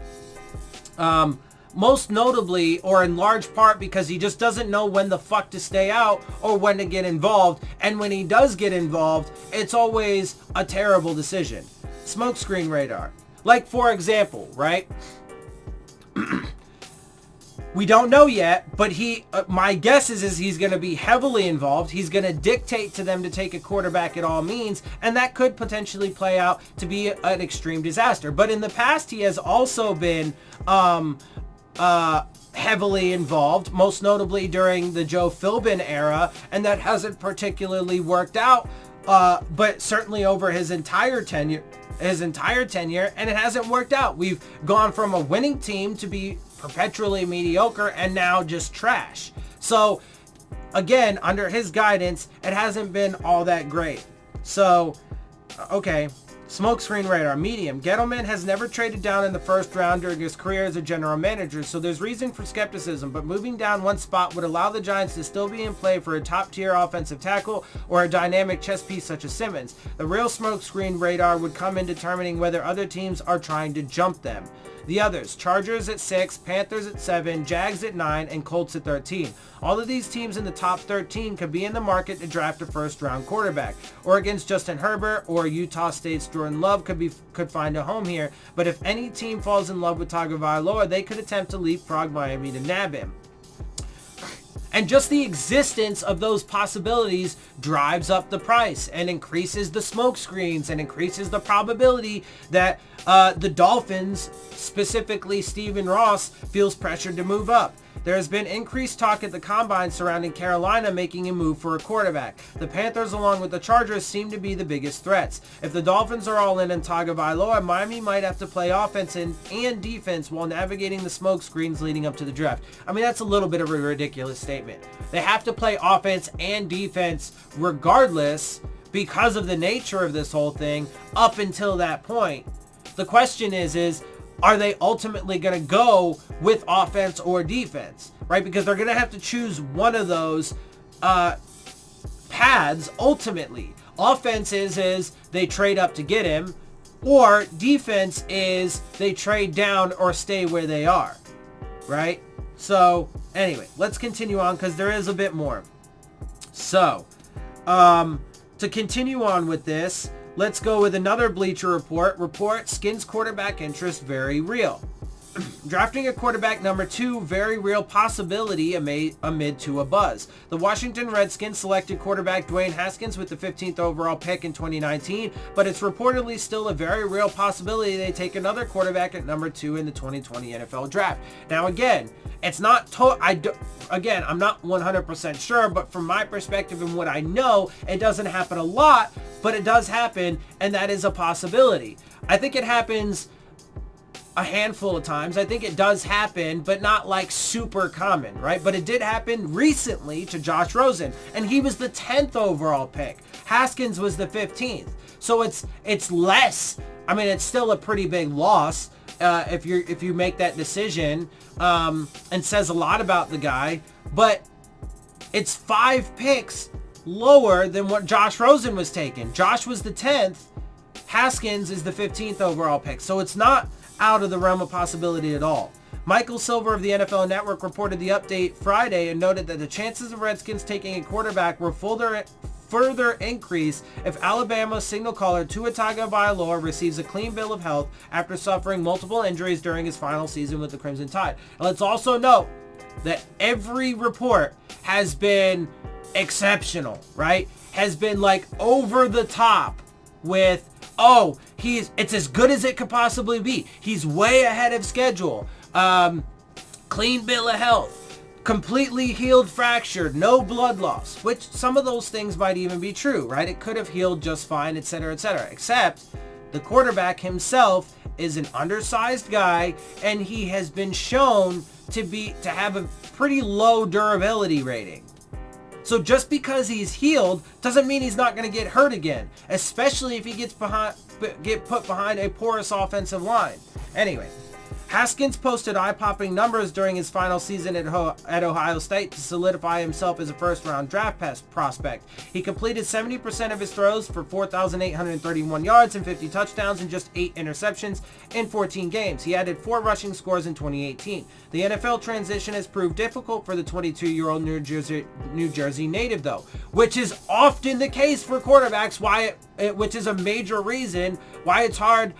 Most notably, or in large part, because he just doesn't know when the fuck to stay out or when to get involved. And when he does get involved, it's always a terrible decision. Smokescreen radar. Like, for example, right? We don't know yet, but my guess is he's going to be heavily involved. He's going to dictate to them to take a quarterback at all means, and that could potentially play out to be an extreme disaster. But in the past, he has also been heavily involved, most notably during the Joe Philbin era, and that hasn't particularly worked out, but certainly over his entire tenure, and it hasn't worked out. We've gone from a winning team to be perpetually mediocre and now just trash. So again, under his guidance, it hasn't been all that great. So, okay. Smokescreen radar, medium. Gettleman has never traded down in the first round during his career as a general manager, so there's reason for skepticism, but moving down one spot would allow the Giants to still be in play for a top-tier offensive tackle or a dynamic chess piece such as Simmons. The real smokescreen radar would come in determining whether other teams are trying to jump them. The others, Chargers at 6, Panthers at 7, Jags at 9, and Colts at 13. All of these teams in the top 13 could be in the market to draft a first-round quarterback. Oregon's Justin Herbert or Utah State's Jordan Love could find a home here, but if any team falls in love with Tagovailoa, they could attempt to leapfrog Miami to nab him. And just the existence of those possibilities drives up the price and increases the smoke screens and increases the probability that the Dolphins, specifically Stephen Ross, feels pressured to move up. There has been increased talk at the Combine surrounding Carolina making a move for a quarterback. The Panthers, along with the Chargers, seem to be the biggest threats. If the Dolphins are all in on Tagovailoa, Miami might have to play offense and defense while navigating the smoke screens leading up to the draft. I mean, that's a little bit of a ridiculous statement. They have to play offense and defense regardless because of the nature of this whole thing up until that point. The question is are they ultimately going to go with offense or defense, right? Because they're going to have to choose one of those paths ultimately. Offense is they trade up to get him, or defense is they trade down or stay where they are, right? So anyway, let's continue on because there is a bit more. So to continue on with this, let's go with another Bleacher Report. Skins quarterback interest very real. Drafting a quarterback number 2, very real possibility amid Tua buzz. The Washington Redskins selected quarterback Dwayne Haskins with the 15th overall pick in 2019, but it's reportedly still a very real possibility they take another quarterback at number 2 in the 2020 NFL Draft. Now again, it's not I'm not 100% sure, but from my perspective and what I know, it doesn't happen a lot, but it does happen, and that is a possibility. I think it happens a handful of times. I think it does happen, but not like super common, right? But it did happen recently to Josh Rosen, and he was the 10th overall pick. Haskins was the 15th. So it's less. I mean, it's still a pretty big loss if you make that decision, and says a lot about the guy, but it's 5 picks lower than what Josh Rosen was taken. Josh was the 10th. Haskins is the 15th overall pick. So it's not out of the realm of possibility at all. Michael Silver of the NFL Network reported the update Friday and noted that the chances of Redskins taking a quarterback were further increase if Alabama signal caller Tua Tagovailoa receives a clean bill of health after suffering multiple injuries during his final season with the Crimson Tide. And let's also note that every report has been exceptional, right? Has been like over the top with, oh, it's as good as it could possibly be. He's way ahead of schedule. Clean bill of health. Completely healed fracture. No blood loss. Which some of those things might even be true, right? It could have healed just fine, etc., etc. Except the quarterback himself is an undersized guy, and he has been shown to have a pretty low durability rating. So just because he's healed doesn't mean he's not going to get hurt again, especially if he get put behind a porous offensive line. Anyway, Haskins posted eye-popping numbers during his final season at Ohio State to solidify himself as a first-round draft prospect. He completed 70% of his throws for 4,831 yards and 50 touchdowns and just 8 interceptions in 14 games. He added 4 rushing scores in 2018. The NFL transition has proved difficult for the 22-year-old New Jersey native, though, which is often the case for quarterbacks, which is a major reason why it's hard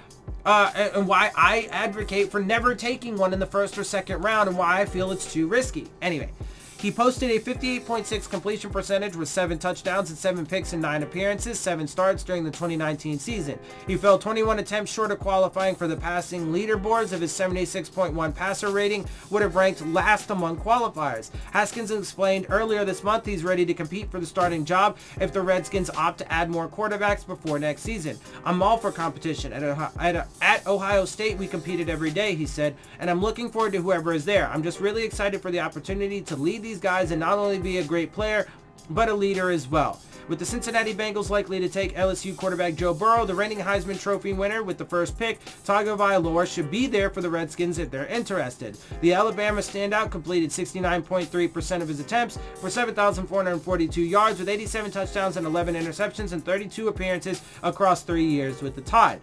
and why I advocate for never taking one in the first or second round, and why I feel it's too risky. Anyway, he posted a 58.6 completion percentage with 7 touchdowns and 7 picks in 9 appearances, 7 starts during the 2019 season. He fell 21 attempts short of qualifying for the passing leaderboards. Of his 76.1 passer rating would have ranked last among qualifiers. Haskins explained earlier this month he's ready to compete for the starting job if the Redskins opt to add more quarterbacks before next season. I'm all for competition. At Ohio State, we competed every day, he said, and I'm looking forward to whoever is there. I'm just really excited for the opportunity to lead these guys and not only be a great player, but a leader as well. With the Cincinnati Bengals likely to take LSU quarterback Joe Burrow, the reigning Heisman Trophy winner, with the first pick, Tagovailoa should be there for the Redskins if they're interested. The Alabama standout completed 69.3% of his attempts for 7,442 yards with 87 touchdowns and 11 interceptions in 32 appearances across 3 years with the Tide.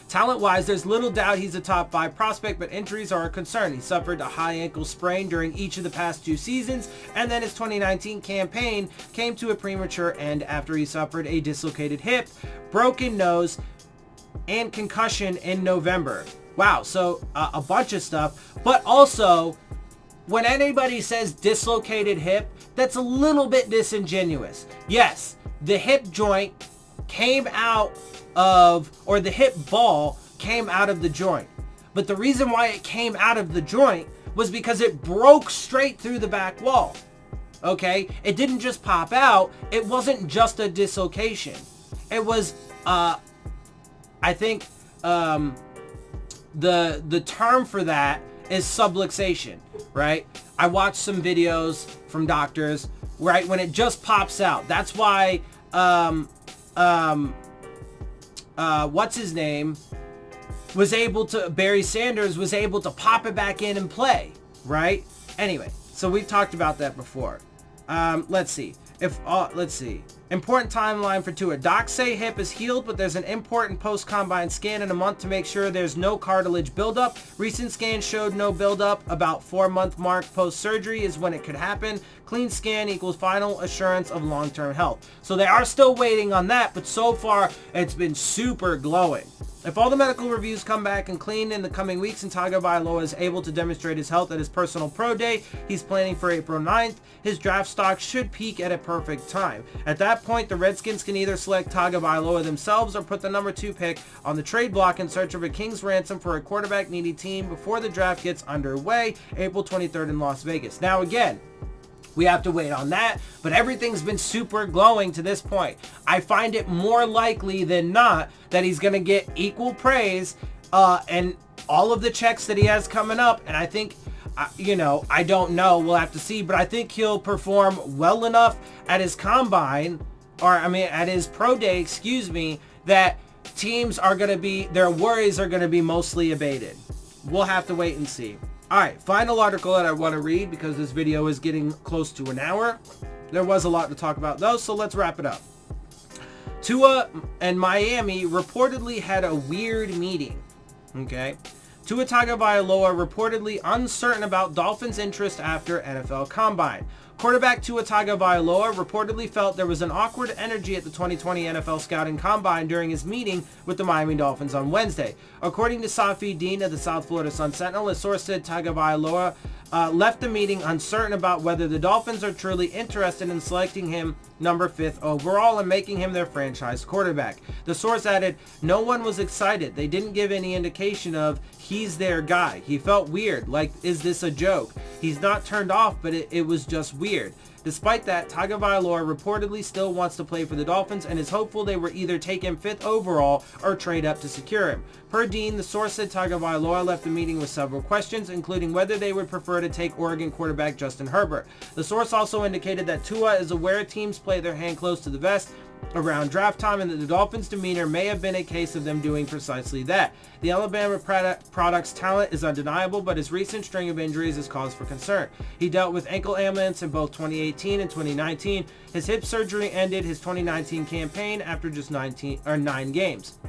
Talent-wise, there's little doubt he's a top 5 prospect, but injuries are a concern. He suffered a high ankle sprain during each of the past 2 seasons, and then his 2019 campaign came to a premature end after he suffered a dislocated hip, broken nose, and concussion in November. Wow, so a bunch of stuff. But also, when anybody says dislocated hip, that's a little bit disingenuous. Yes, the hip joint came out of, or the hip ball came out of the joint. But the reason why it came out of the joint was because it broke straight through the back wall. Okay? It didn't just pop out. It wasn't just a dislocation. It was, I think, the term for that is subluxation, right? I watched some videos from doctors, right? When it just pops out. That's why, what's his name Barry Sanders was able to pop it back in and play, right? Anyway, so we've talked about that before. Let's see. Important timeline for Tua. Docs say hip is healed, but there's an important post-combine scan in a month to make sure there's no cartilage buildup. Recent scans showed no buildup. About 4-month mark post-surgery is when it could happen. Clean scan equals final assurance of long-term health. So they are still waiting on that, but so far it's been super glowing. If all the medical reviews come back and clean in the coming weeks and Tagovailoa is able to demonstrate his health at his personal pro day he's planning for April 9th, his draft stock should peak at a perfect time. At that point, the Redskins can either select Tagovailoa themselves or put the number 2 pick on the trade block in search of a king's ransom for a quarterback-needy team before the draft gets underway, April 23rd in Las Vegas. Now again, we have to wait on that, but everything's been super glowing to this point. I find it more likely than not that he's going to get equal praise and all of the checks that he has coming up, and I think, you know, I don't know, we'll have to see, but I think he'll perform well enough at his combine, or I mean at his pro day, excuse me, that teams are going to be, their worries are going to be mostly abated. We'll have to wait and see. All right, final article that I want to read because this video is getting close to an hour. There was a lot to talk about though, so let's wrap it up. Tua and Miami reportedly had a weird meeting. Okay. Tua Tagovailoa reportedly uncertain about Dolphins' interest after NFL Combine. Quarterback Tua Tagovailoa reportedly felt there was an awkward energy at the 2020 NFL Scouting Combine during his meeting with the Miami Dolphins on Wednesday. According to Safi Dean of the South Florida Sun-Sentinel, a source said Tagovailoa left the meeting uncertain about whether the Dolphins are truly interested in selecting him number 5th overall and making him their franchise quarterback. The source added, "No one was excited. They didn't give any indication of he's their guy. He felt weird, like, is this a joke? He's not turned off, but it was just weird." Despite that, Tagovailoa reportedly still wants to play for the Dolphins and is hopeful they will either take him 5th overall or trade up to secure him. Per Dean, the source said Tagovailoa left the meeting with several questions, including whether they would prefer to take Oregon quarterback Justin Herbert. The source also indicated that Tua is aware teams play their hand close to the vest around draft time and that the Dolphins' demeanor may have been a case of them doing precisely that. The Alabama product's talent is undeniable, but his recent string of injuries is cause for concern. He dealt with ankle ailments in both 2018 and 2019. His hip surgery ended his 2019 campaign after just 9 games.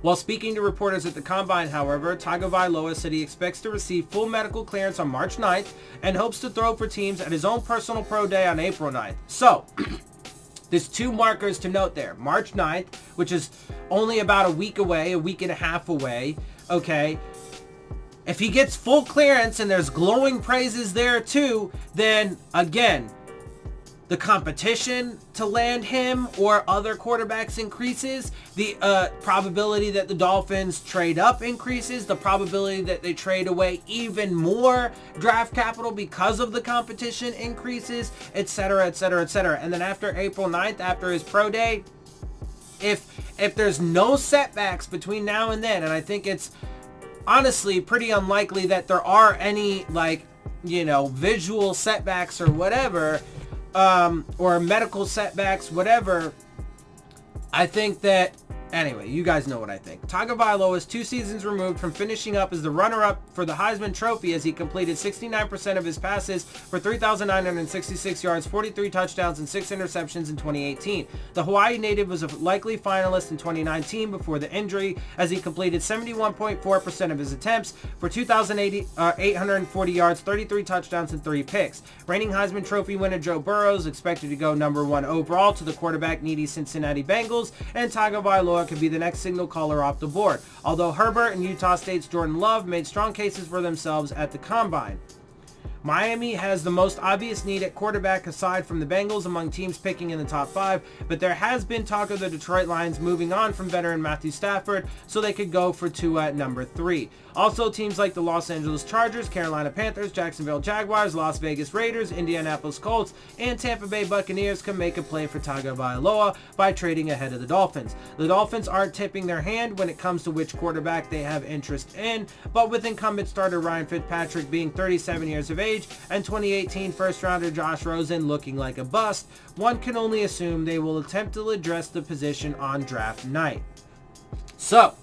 While speaking to reporters at the Combine, however, Tagovailoa said he expects to receive full medical clearance on March 9th and hopes to throw for teams at his own personal pro day on April 9th. So, there's 2 markers to note there. March 9th, which is only about a week away, a week and a half away, okay? If he gets full clearance and there's glowing praises there too, then again, the competition to land him or other quarterbacks increases, the probability that the Dolphins trade up increases, the probability that they trade away even more draft capital because of the competition increases, etc., etc., etc. And then after April 9th, after his pro day, if there's no setbacks between now and then, and I think it's honestly pretty unlikely that there are any, like, you know, visual setbacks or whatever, or medical setbacks, whatever, I think that, anyway, you guys know what I think. Tagovailoa is 2 seasons removed from finishing up as the runner-up for the Heisman Trophy as he completed 69% of his passes for 3,966 yards, 43 touchdowns, and 6 interceptions in 2018. The Hawaii native was a likely finalist in 2019 before the injury as he completed 71.4% of his attempts for 2,840 yards, 33 touchdowns, and 3 picks. Reigning Heisman Trophy winner Joe Burrow is expected to go number 1 overall to the quarterback-needy Cincinnati Bengals, and Tagovailoa could be the next signal caller off the board, although Herbert and Utah State's Jordan Love made strong cases for themselves at the Combine. Miami has the most obvious need at quarterback aside from the Bengals among teams picking in the top 5, but there has been talk of the Detroit Lions moving on from veteran Matthew Stafford so they could go for Tua at number 3. Also, teams like the Los Angeles Chargers, Carolina Panthers, Jacksonville Jaguars, Las Vegas Raiders, Indianapolis Colts, and Tampa Bay Buccaneers can make a play for Tagovailoa by trading ahead of the Dolphins. The Dolphins aren't tipping their hand when it comes to which quarterback they have interest in, but with incumbent starter Ryan Fitzpatrick being 37 years of age and 2018 first-rounder Josh Rosen looking like a bust, one can only assume they will attempt to address the position on draft night. So,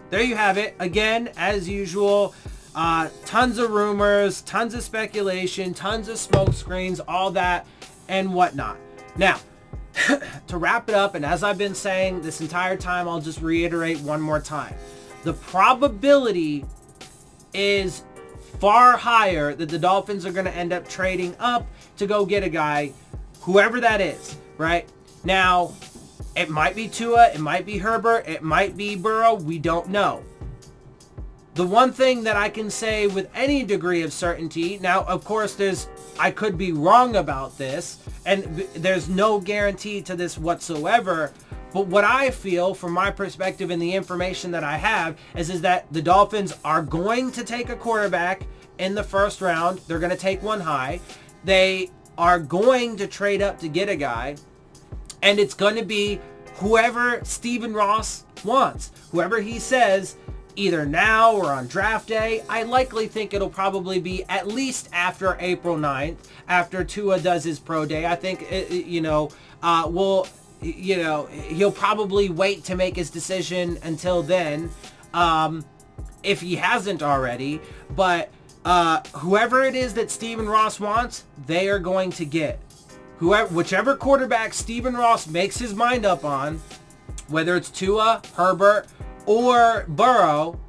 there you have it. Again, as usual, tons of rumors, tons of speculation, tons of smoke screens, all that and whatnot. Now, to wrap it up, and as I've been saying this entire time, I'll just reiterate one more time. The probability is far higher that the Dolphins are going to end up trading up to go get a guy, whoever that is, right? Now, it might be Tua, it might be Herbert, it might be Burrow, we don't know. The one thing that I can say with any degree of certainty, now of course I could be wrong about this, and there's no guarantee to this whatsoever, but what I feel from my perspective and the information that I have is that the Dolphins are going to take a quarterback in the first round. They're going to take one high. They are going to trade up to get a guy, and it's going to be whoever Stephen Ross wants. Whoever he says, either now or on draft day. I likely think it'll probably be at least after April 9th, after Tua does his pro day. I think, he'll probably wait to make his decision until then, if he hasn't already. But whoever it is that Stephen Ross wants, they are going to get. Whichever quarterback Stephen Ross makes his mind up on, whether it's Tua, Herbert, or Burrow,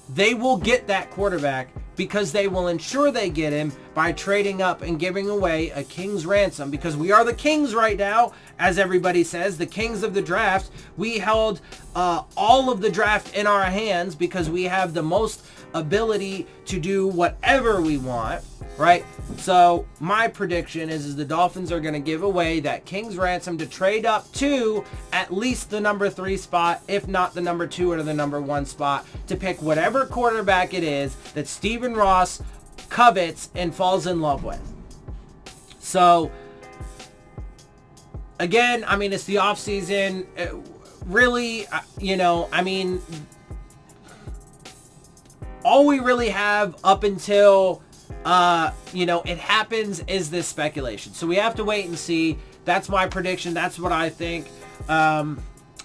they will get that quarterback, because they will ensure they get him by trading up and giving away a king's ransom, because we are the kings right now, as everybody says, the kings of the draft. We held all of the draft in our hands because we have the most ability to do whatever we want, right? So my prediction is the Dolphins are going to give away that king's ransom to trade up to at least the number 3 spot, if not the number 2 or the number 1 spot, to pick whatever quarterback it is that Stephen Ross covets and falls in love with. So again, I mean, it's the off season. Really, all we really have up until it happens is this speculation. So we have to wait and see. That's my prediction. That's what I think.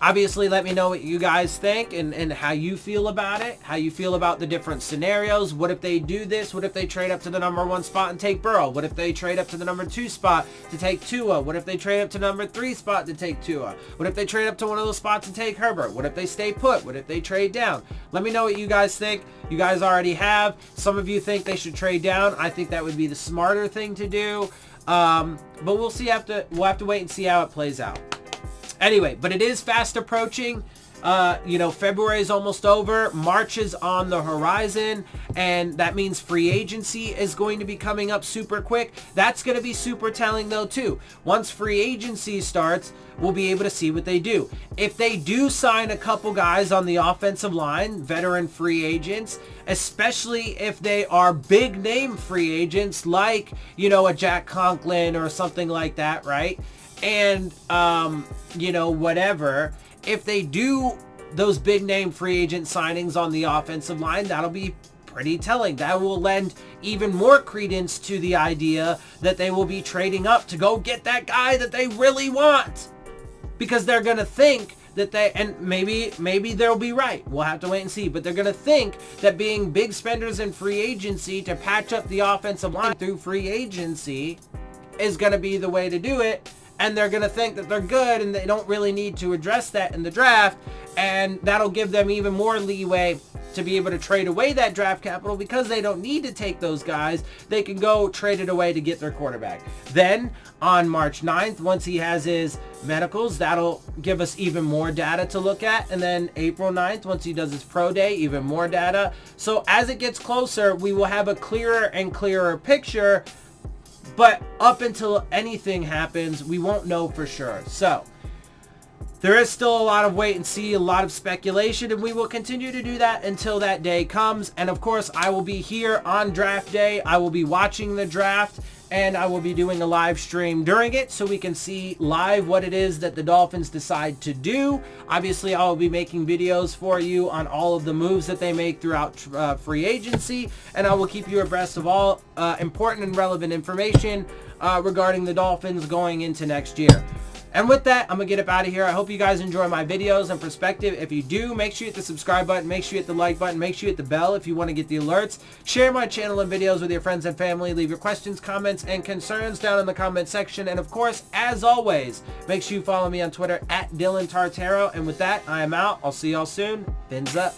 Obviously, let me know what you guys think and how you feel about it, how you feel about the different scenarios. What if they do this? What if they trade up to the number 1 spot and take Burrow? What if they trade up to the number 2 spot to take Tua? What if they trade up to the number 3 spot to take Tua? What if they trade up to one of those spots and take Herbert? What if they stay put? What if they trade down? Let me know what you guys think. You guys already have. Some of you think they should trade down. I think that would be the smarter thing to do. But we'll see. We'll have to wait and see how it plays out. Anyway, but it is fast approaching. February is almost over. March is on the horizon, and that means free agency is going to be coming up super quick. That's going to be super telling though too. Once free agency starts, we'll be able to see what they do. If they do sign a couple guys on the offensive line, veteran free agents, especially if they are big name free agents like, a Jack Conklin or something like that, right? And, whatever, if they do those big name free agent signings on the offensive line, that'll be pretty telling. That will lend even more credence to the idea that they will be trading up to go get that guy that they really want, because they're going to think that and maybe they'll be right. We'll have to wait and see, but they're going to think that being big spenders in free agency to patch up the offensive line through free agency is going to be the way to do it. And they're going to think that they're good and they don't really need to address that in the draft. And that'll give them even more leeway to be able to trade away that draft capital, because they don't need to take those guys. They can go trade it away to get their quarterback. Then on March 9th, once he has his medicals, that'll give us even more data to look at. And then April 9th, once he does his pro day, even more data. So as it gets closer, we will have a clearer and clearer picture. But up until anything happens, we won't know for sure. So there is still a lot of wait and see, a lot of speculation, and we will continue to do that until that day comes. And of course, I will be here on draft day. I will be watching the draft, and I will be doing a live stream during it so we can see live what it is that the Dolphins decide to do. Obviously, I will be making videos for you on all of the moves that they make throughout free agency, and I will keep you abreast of all important and relevant information regarding the Dolphins going into next year. And with that, I'm going to get up out of here. I hope you guys enjoy my videos and perspective. If you do, make sure you hit the subscribe button. Make sure you hit the like button. Make sure you hit the bell if you want to get the alerts. Share my channel and videos with your friends and family. Leave your questions, comments, and concerns down in the comment section. And of course, as always, make sure you follow me on Twitter at Dillon Tartaro. And with that, I am out. I'll see y'all soon. Phins up.